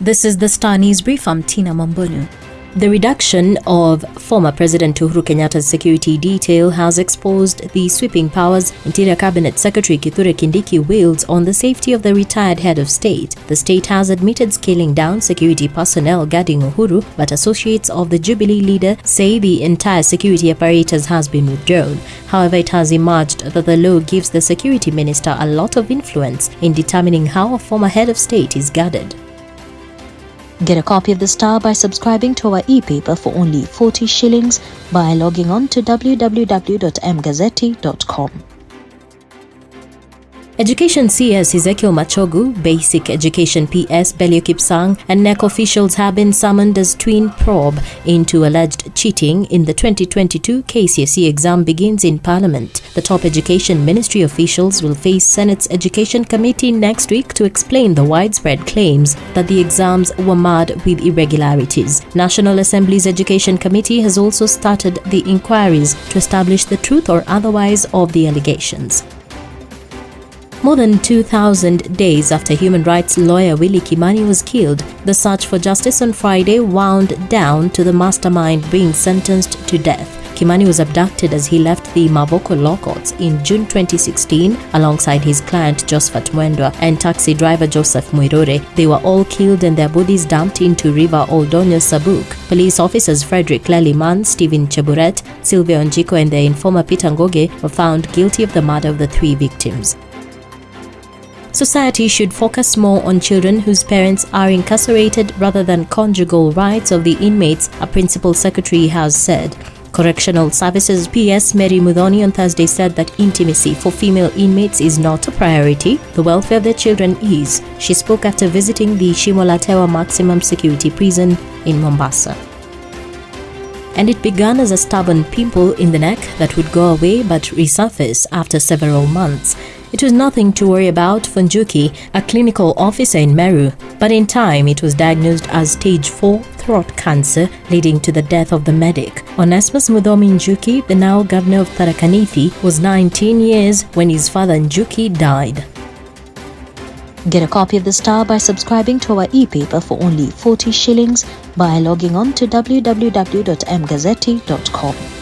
This is the Star News Brief. I'm Tina Mambonu. The reduction of former President Uhuru Kenyatta's security detail has exposed the sweeping powers Interior Cabinet Secretary Kindiki wields on the safety of the retired head of state. The state has admitted scaling down security personnel guarding Uhuru, but associates of the Jubilee leader say the entire security apparatus has been withdrawn. However, it has emerged that the law gives the security minister a lot of influence in determining how a former head of state is guarded. Get a copy of The Star by subscribing to our e-paper for only 40 shillings by logging on to www.mgazzetti.com. Education CS Ezekiel Machogu, Basic Education PS Belio Kipsang, and NEC officials have been summoned as twin probe into alleged cheating in the 2022 KCSE exam begins in Parliament. The top Education Ministry officials will face Senate's Education Committee next week to explain the widespread claims that the exams were marred with irregularities. National Assembly's Education Committee has also started the inquiries to establish the truth or otherwise of the allegations. More than 2,000 days after human rights lawyer Willie Kimani was killed, the search for justice on Friday wound down to the mastermind being sentenced to death. Kimani was abducted as he left the Mavoko Law Courts in June 2016 alongside his client Josephat Mwendwa and taxi driver Joseph Mwirore. They were all killed and their bodies dumped into River Oldonyo Sabuk. Police officers Frederick Leliman, Stephen Cheburet, Sylvia Onjiko and their informer Peter Ngoge were found guilty of the murder of the three victims. Society should focus more on children whose parents are incarcerated rather than conjugal rights of the inmates, a principal secretary has said. Correctional Services PS Mary Mudhoni on Thursday said that intimacy for female inmates is not a priority. The welfare of their children is. She spoke after visiting the Shimolatewa Maximum Security Prison in Mombasa. And it began as a stubborn pimple in the neck that would go away but resurface after several months. It was nothing to worry about for Njuki, a clinical officer in Meru, but in time it was diagnosed as stage 4 throat cancer, leading to the death of the medic. Onesmus Mudhomi Njuki, the now governor of Tharaka Nithi, was 19 years when his father Njuki died. Get a copy of The Star by subscribing to our e-paper for only 40 shillings by logging on to www.mgazzetti.com.